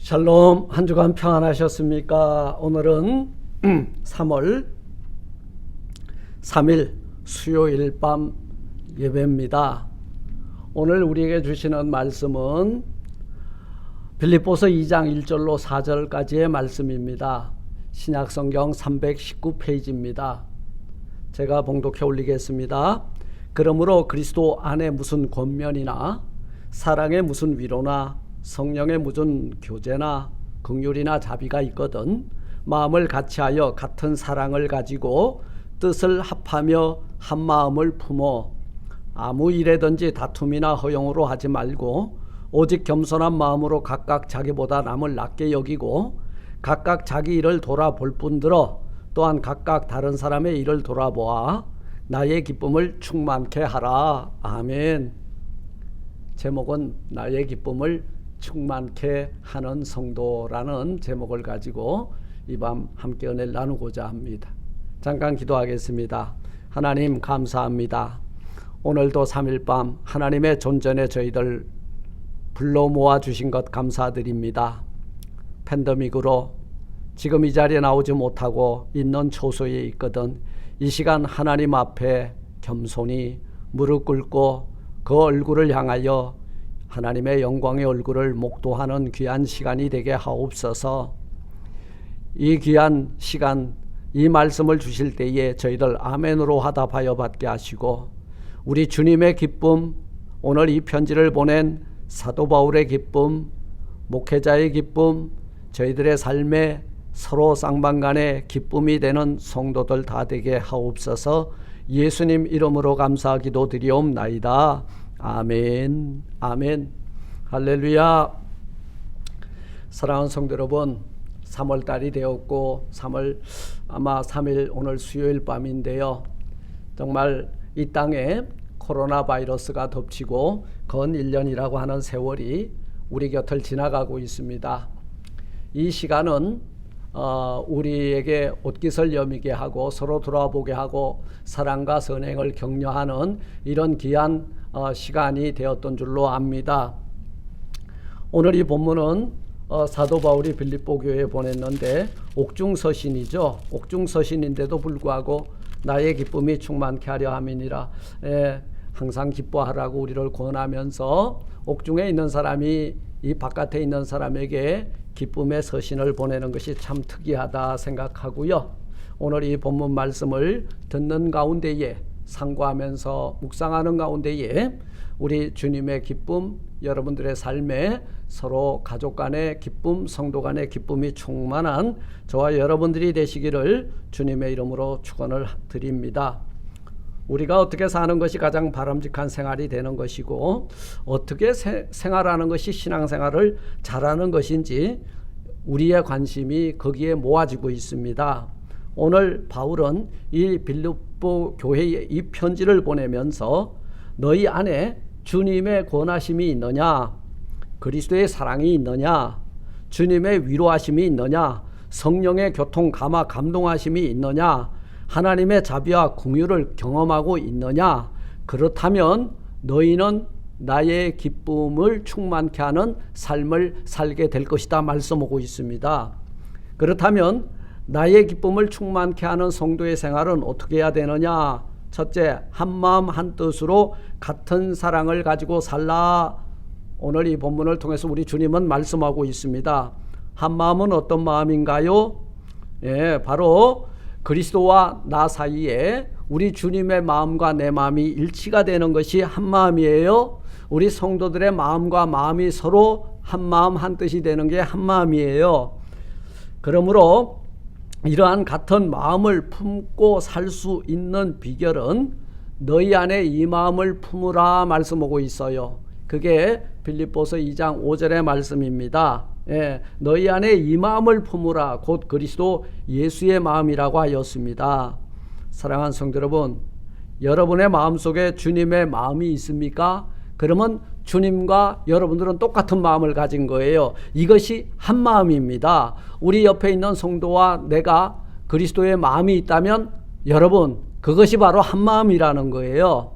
샬롬, 한 주간 평안하셨습니까? 오늘은 3월 3일 수요일 밤 예배입니다. 오늘 우리에게 주시는 말씀은 빌립보서 2장 1절로 4절까지의 말씀입니다. 신약성경 319페이지입니다. 제가 봉독해 올리겠습니다. 그러므로 그리스도 안에 무슨 권면이나 사랑의 무슨 위로나 성령의 무슨 교제나 긍휼이나 자비가 있거든 마음을 같이하여 같은 사랑을 가지고 뜻을 합하며 한 마음을 품어 아무 일에든지 다툼이나 허용으로 하지 말고 오직 겸손한 마음으로 각각 자기보다 남을 낮게 여기고 각각 자기 일을 돌아볼 뿐더러 또한 각각 다른 사람의 일을 돌아보아 나의 기쁨을 충만케 하라. 아멘. 제목은 나의 기쁨을 충만케 하는 성도라는 제목을 가지고 이 밤 함께 은혜를 나누고자 합니다. 잠깐 기도하겠습니다. 하나님 감사합니다. 오늘도 3일 밤 하나님의 존전에 저희들 불러 모아 주신 것 감사드립니다. 팬데믹으로 지금 이 자리에 나오지 못하고 있는 초소에 있거든 이 시간 하나님 앞에 겸손히 무릎 꿇고 그 얼굴을 향하여 하나님의 영광의 얼굴을 목도하는 귀한 시간이 되게 하옵소서. 이 귀한 시간, 이 말씀을 주실 때에 저희들 아멘으로 화답하여 받게 하시고 우리 주님의 기쁨, 오늘 이 편지를 보낸 사도 바울의 기쁨, 목회자의 기쁨, 저희들의 삶에 서로 쌍방간의 기쁨이 되는 성도들 다 되게 하옵소서. 예수님 이름으로 감사 기도 드리옵나이다. 아멘. 아멘. 할렐루야. 사랑하는 성도 여러분, 3월달이 되었고 3월 아마 3일 오늘 수요일 밤인데요. 정말 이 땅에 코로나 바이러스가 덮치고 건 1년이라고 하는 세월이 우리 곁을 지나가고 있습니다. 이 시간은 우리에게 옷깃을 여미게 하고 서로 돌아보게 하고 사랑과 선행을 격려하는 이런 귀한 시간이 되었던 줄로 압니다. 오늘 이 본문은 사도 바울이 빌립보 교회에 보냈는데 옥중서신이죠. 옥중서신인데도 불구하고 나의 기쁨이 충만케 하려 함이니라. 항상 기뻐하라고 우리를 권하면서 옥중에 있는 사람이 이 바깥에 있는 사람에게 기쁨의 서신을 보내는 것이 참 특이하다 생각하고요. 오늘 이 본문 말씀을 듣는 가운데에 상고하면서 묵상하는 가운데에 우리 주님의 기쁨, 여러분들의 삶에 서로 가족 간의 기쁨, 성도 간의 기쁨이 충만한 저와 여러분들이 되시기를 주님의 이름으로 축원을 드립니다. 우리가 어떻게 사는 것이 가장 바람직한 생활이 되는 것이고 어떻게 생활하는 것이 신앙생활을 잘하는 것인지 우리의 관심이 거기에 모아지고 있습니다. 오늘 바울은 이 빌립보 교회에 이 편지를 보내면서 너희 안에 주님의 권하심이 있느냐, 그리스도의 사랑이 있느냐, 주님의 위로하심이 있느냐, 성령의 교통 감화 감동하심이 있느냐, 하나님의 자비와 긍휼을 경험하고 있느냐, 그렇다면 너희는 나의 기쁨을 충만케 하는 삶을 살게 될 것이다 말씀하고 있습니다. 그렇다면 나의 기쁨을 충만케 하는 성도의 생활은 어떻게 해야 되느냐? 첫째, 한마음 한뜻으로 같은 사랑을 가지고 살라. 오늘 이 본문을 통해서 우리 주님은 말씀하고 있습니다. 한마음은 어떤 마음인가요? 바로 그리스도와 나 사이에 우리 주님의 마음과 내 마음이 일치가 되는 것이 한마음이에요. 우리 성도들의 마음과 마음이 서로 한마음 한뜻이 되는 게 한마음이에요. 그러므로 이러한 같은 마음을 품고 살 수 있는 비결은 너희 안에 이 마음을 품으라 말씀하고 있어요. 그게 빌립보서 2장 5절의 말씀입니다. 너희 안에 이 마음을 품으라 곧 그리스도 예수의 마음이라고 하였습니다. 사랑하는 성도 여러분, 여러분의 마음속에 주님의 마음이 있습니까? 그러면 주님과 여러분들은 똑같은 마음을 가진 거예요. 이것이 한 마음입니다. 우리 옆에 있는 성도와 내가 그리스도의 마음이 있다면 여러분, 그것이 바로 한 마음이라는 거예요.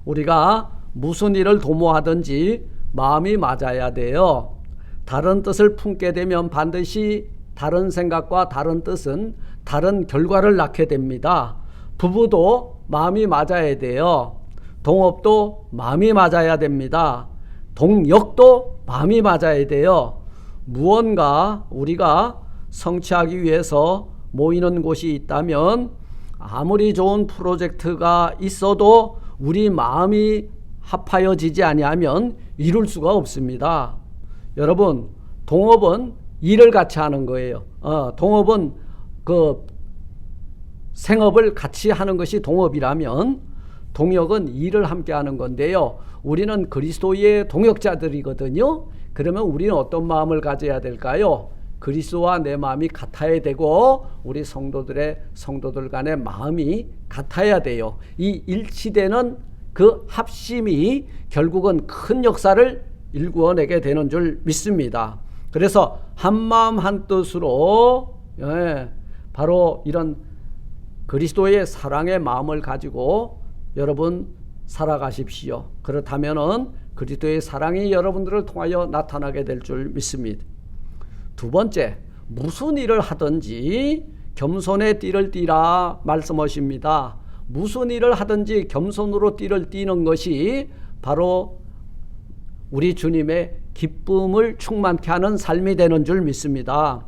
우리가 무슨 일을 도모하든지 마음이 맞아야 돼요. 다른 뜻을 품게 되면 반드시 다른 생각과 다른 뜻은 다른 결과를 낳게 됩니다. 부부도 마음이 맞아야 돼요. 동업도 마음이 맞아야 됩니다. 동역도 마음이 맞아야 돼요. 무언가 우리가 성취하기 위해서 모이는 곳이 있다면 아무리 좋은 프로젝트가 있어도 우리 마음이 합하여지지 아니하면 이룰 수가 없습니다. 여러분, 동업은 일을 같이 하는 거예요. 동업은 그 생업을 같이 하는 것이 동업이라면 동역은 일을 함께 하는 건데요. 우리는 그리스도의 동역자들이거든요. 그러면 우리는 어떤 마음을 가져야 될까요? 그리스도와 내 마음이 같아야 되고 우리 성도들 간의 마음이 같아야 돼요. 이 일치되는 그 합심이 결국은 큰 역사를 일구어내게 되는 줄 믿습니다. 그래서 한마음 한뜻으로 바로 이런 그리스도의 사랑의 마음을 가지고 여러분 살아가십시오. 그렇다면은 그리스도의 사랑이 여러분들을 통하여 나타나게 될 줄 믿습니다. 두 번째, 무슨 일을 하든지 겸손의 띠를 띠라 말씀하십니다. 무슨 일을 하든지 겸손으로 띠를 띠는 것이 바로 우리 주님의 기쁨을 충만케 하는 삶이 되는 줄 믿습니다.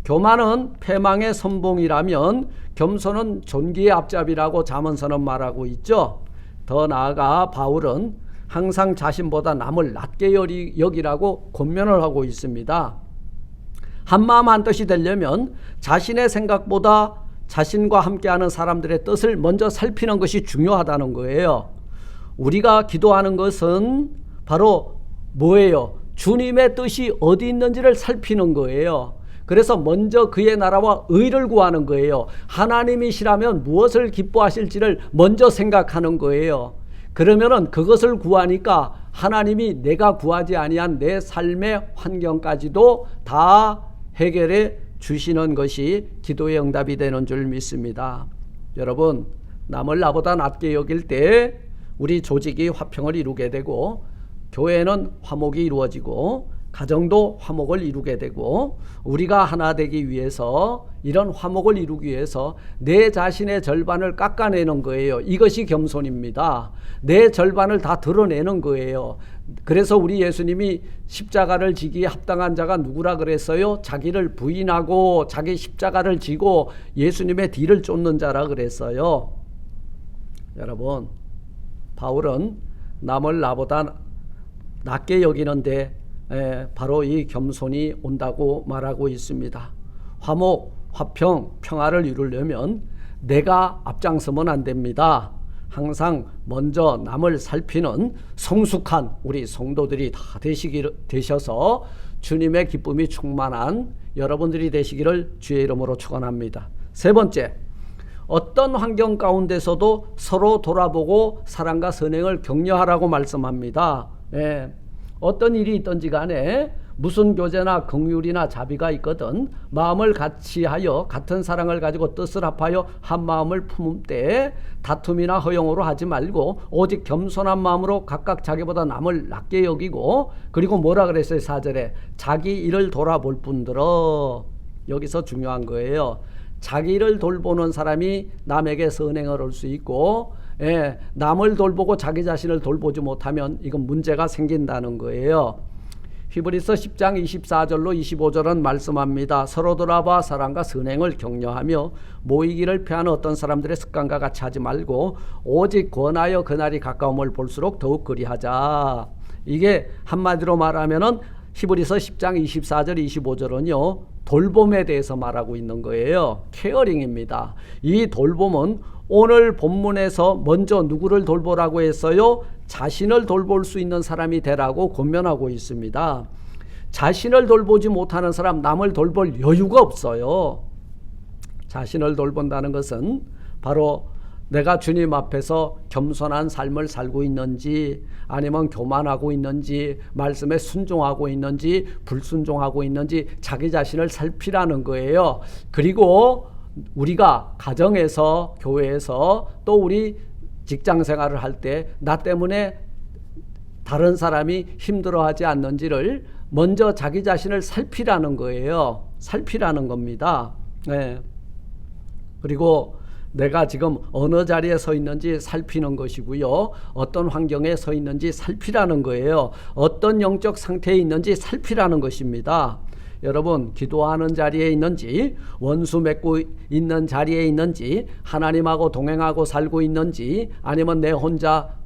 교만은 패망의 선봉이라면 겸손은 존귀의 앞잡이라고 잠언서는 말하고 있죠. 더 나아가 바울은 항상 자신보다 남을 낮게 여기라고 권면을 하고 있습니다. 한마음 한뜻이 되려면 자신의 생각보다 자신과 함께하는 사람들의 뜻을 먼저 살피는 것이 중요하다는 거예요. 우리가 기도하는 것은 바로 뭐예요? 주님의 뜻이 어디 있는지를 살피는 거예요. 그래서 먼저 그의 나라와 의를 구하는 거예요. 하나님이시라면 무엇을 기뻐하실지를 먼저 생각하는 거예요. 그러면은 그것을 구하니까 하나님이 내가 구하지 아니한 내 삶의 환경까지도 다 해결해 주시는 것이 기도의 응답이 되는 줄 믿습니다. 여러분, 남을 나보다 낮게 여길 때 우리 조직이 화평을 이루게 되고 교회는 화목이 이루어지고 가정도 화목을 이루게 되고 우리가 하나 되기 위해서 이런 화목을 이루기 위해서 내 자신의 절반을 깎아내는 거예요. 이것이 겸손입니다. 내 절반을 다 드러내는 거예요. 그래서 우리 예수님이 십자가를 지기에 합당한 자가 누구라 그랬어요? 자기를 부인하고 자기 십자가를 지고 예수님의 뒤를 쫓는 자라 그랬어요. 여러분, 바울은 남을 나보다 낮게 여기는데 바로 이 겸손이 온다고 말하고 있습니다. 화목, 화평, 평화를 이루려면 내가 앞장서면 안 됩니다. 항상 먼저 남을 살피는 성숙한 우리 성도들이 다 되셔서 주님의 기쁨이 충만한 여러분들이 되시기를 주의 이름으로 축원합니다. 세 번째, 어떤 환경 가운데서도 서로 돌아보고 사랑과 선행을 격려하라고 말씀합니다. 어떤 일이 있든지 간에 무슨 교제나 긍휼이나 자비가 있거든 마음을 같이 하여 같은 사랑을 가지고 뜻을 합하여 한 마음을 품을 때 다툼이나 허용으로 하지 말고 오직 겸손한 마음으로 각각 자기보다 남을 낮게 여기고 그리고 뭐라 그랬어요? 4절에 자기 일을 돌아볼 뿐더러. 여기서 중요한 거예요. 자기 일을 돌보는 사람이 남에게 선행을 할 수 있고 남을 돌보고 자기 자신을 돌보지 못하면 이건 문제가 생긴다는 거예요. 히브리서 10장 24절로 25절은 말씀합니다. 서로 돌아봐 사랑과 선행을 격려하며 모이기를 피하는 어떤 사람들의 습관과 같이 하지 말고 오직 권하여 그날이 가까움을 볼수록 더욱 그리하자. 이게 한마디로 말하면은 히브리서 10장 24절 25절은요 돌봄에 대해서 말하고 있는 거예요. 케어링입니다. 이 돌봄은 오늘 본문에서 먼저 누구를 돌보라고 했어요? 자신을 돌볼 수 있는 사람이 되라고 권면하고 있습니다. 자신을 돌보지 못하는 사람 남을 돌볼 여유가 없어요. 자신을 돌본다는 것은 바로 내가 주님 앞에서 겸손한 삶을 살고 있는지 아니면 교만하고 있는지 말씀에 순종하고 있는지 불순종하고 있는지 자기 자신을 살피라는 거예요. 그리고 우리가 가정에서 교회에서 또 우리 직장 생활을 할 때 나 때문에 다른 사람이 힘들어하지 않는지를 먼저 자기 자신을 살피라는 거예요. 살피라는 겁니다. 네. 그리고 내가 지금 어느 자리에 서 있는지 살피는 것이고요. 어떤 환경에 서 있는지 살피라는 거예요. 어떤 영적 상태에 있는지 살피라는 것입니다. 여러분, 기도하는 자리에 있는지, 원수 맺고 있는 자리에 있는지, 하나님하고 동행하고 살고 있는지, 아니면 내 혼자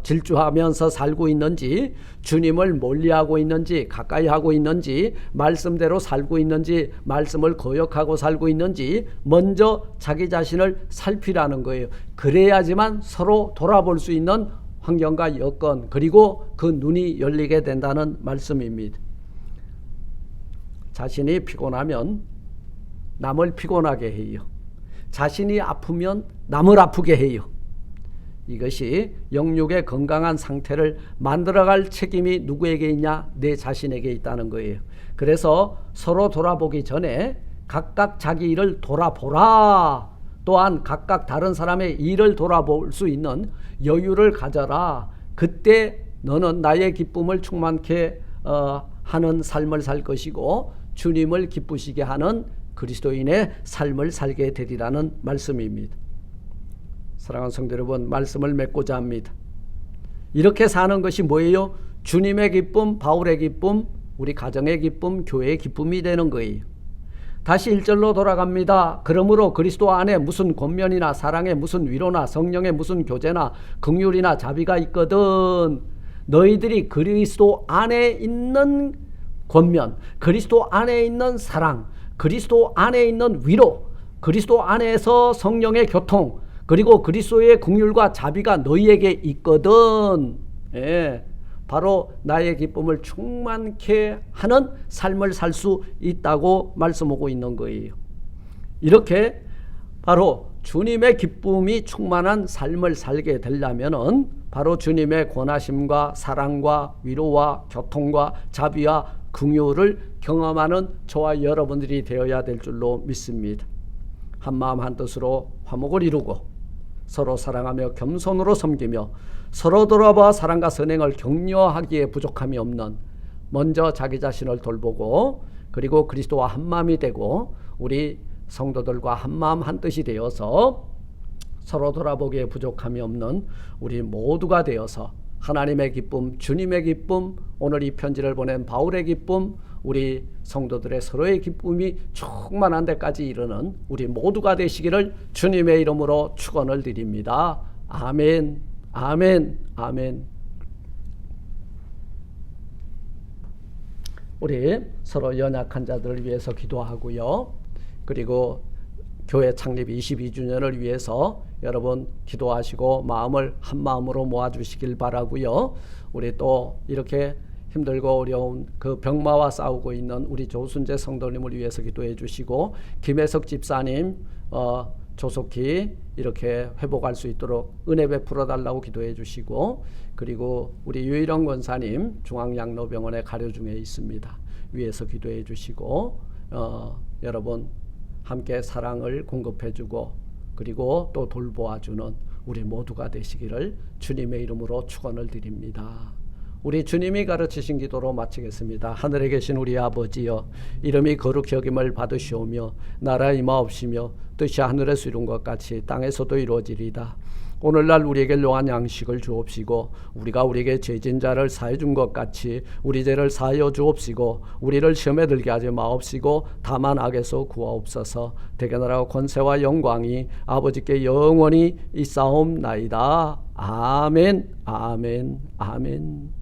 질주하면서 살고 있는지, 주님을 멀리하고 있는지 가까이 하고 있는지, 말씀대로 살고 있는지 말씀을 거역하고 살고 있는지 먼저 자기 자신을 살피라는 거예요. 그래야지만 서로 돌아볼 수 있는 환경과 여건, 그리고 그 눈이 열리게 된다는 말씀입니다. 자신이 피곤하면 남을 피곤하게 해요. 자신이 아프면 남을 아프게 해요. 이것이 영육의 건강한 상태를 만들어갈 책임이 누구에게 있냐? 내 자신에게 있다는 거예요. 그래서 서로 돌아보기 전에 각각 자기 일을 돌아보라. 또한 각각 다른 사람의 일을 돌아볼 수 있는 여유를 가져라. 그때 너는 나의 기쁨을 충만케 하는 삶을 살 것이고 주님을 기쁘시게 하는 그리스도인의 삶을 살게 되리라는 말씀입니다. 사랑하는 성도 여러분, 말씀을 맺고자 합니다. 이렇게 사는 것이 뭐예요? 주님의 기쁨, 바울의 기쁨, 우리 가정의 기쁨, 교회의 기쁨이 되는 거예요. 다시 1절로 돌아갑니다. 그러므로 그리스도 안에 무슨 권면이나 사랑에 무슨 위로나 성령의 무슨 교제나 긍휼이나 자비가 있거든 너희들이 그리스도 안에 있는 권면, 그리스도 안에 있는 사랑, 그리스도 안에 있는 위로, 그리스도 안에서 성령의 교통, 그리고 그리스도의 긍휼과 자비가 너희에게 있거든. 예, 바로 나의 기쁨을 충만케 하는 삶을 살 수 있다고 말씀하고 있는 거예요. 이렇게 바로 주님의 기쁨이 충만한 삶을 살게 되려면은 바로 주님의 권하심과 사랑과 위로와 교통과 자비와 긍휼을 경험하는 저와 여러분들이 되어야 될 줄로 믿습니다. 한마음 한뜻으로 화목을 이루고 서로 사랑하며 겸손으로 섬기며 서로 돌아봐 사랑과 선행을 격려하기에 부족함이 없는 먼저 자기 자신을 돌보고 그리고 그리스도와 한마음이 되고 우리 성도들과 한마음 한뜻이 되어서 서로 돌아보기에 부족함이 없는 우리 모두가 되어서 하나님의 기쁨, 주님의 기쁨, 오늘 이 편지를 보낸 바울의 기쁨, 우리 성도들의 서로의 기쁨이 충만한 데까지 이르는 우리 모두가 되시기를 주님의 이름으로 축원을 드립니다. 아멘, 아멘, 아멘. 우리 서로 연약한 자들을 위해서 기도하고요. 그리고 교회 창립 22주년을 위해서 여러분 기도하시고 마음을 한 마음으로 모아주시길 바라고요. 우리 또 이렇게 힘들고 어려운 그 병마와 싸우고 있는 우리 조순재 성도님을 위해서 기도해 주시고 김혜석 집사님 조속히 이렇게 회복할 수 있도록 은혜 베풀어 달라고 기도해 주시고 그리고 우리 유일영 권사님 중앙양로병원에 가려 중에 있습니다. 위에서 기도해 주시고 여러분 함께 사랑을 공급해 주고 그리고 또 돌보아주는 우리 모두가 되시기를 주님의 이름으로 축원을 드립니다. 우리 주님이 가르치신 기도로 마치겠습니다. 하늘에 계신 우리 아버지여, 이름이 거룩히 여김을 받으시오며 나라 임하옵시며 뜻이 하늘에서 이룬 것 같이 땅에서도 이루어지리이다. 오늘날 우리에게 일용할 양식을 주옵시고 우리가 우리에게 죄진 자를 사해 준 것 같이 우리 죄를 사하여 주옵시고 우리를 시험에 들게 하지 마옵시고 다만 악에서 구하옵소서. 대개나라와 권세와 영광이 아버지께 영원히 있사옵나이다. 아멘, 아멘, 아멘.